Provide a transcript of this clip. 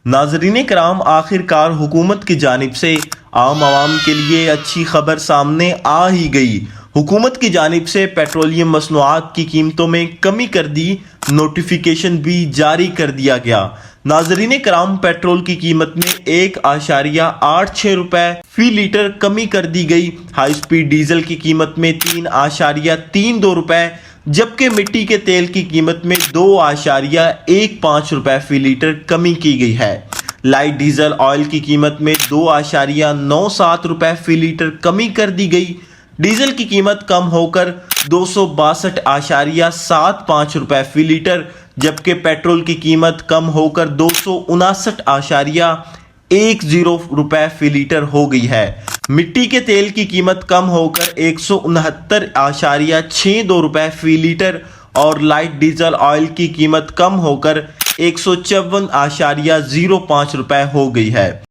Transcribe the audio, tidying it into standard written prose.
नाजरीन कराम, आखिरकार हुकूमत की जानिब से आम आवाम के लिए अच्छी खबर सामने आ ही गई। हुकूमत की जानिब से पेट्रोलियम मसनूआत की कीमतों में कमी कर दी, नोटिफिकेशन भी जारी कर दिया गया। नाजरीन कराम, पेट्रोल की कीमत में 1.86 रुपए फी लीटर कमी कर दी गई। हाई स्पीड डीजल की कीमत में 3.32 रुपए, जबकि मिट्टी के तेल की कीमत में 2.15 रुपए फी लीटर कमी की गई है। लाइट डीजल ऑयल की कीमत में 2.97 रुपए फी लीटर कमी कर दी गई। डीजल की कीमत कम होकर 262.75 रुपए फी लीटर, जबकि पेट्रोल की कीमत कम होकर 259.10 रुपए फी लीटर हो गई है। मिट्टी के तेल की कीमत कम होकर 169.62 रुपए फी लीटर और लाइट डीजल ऑयल की कीमत कम होकर 154.05 रुपए हो गई है।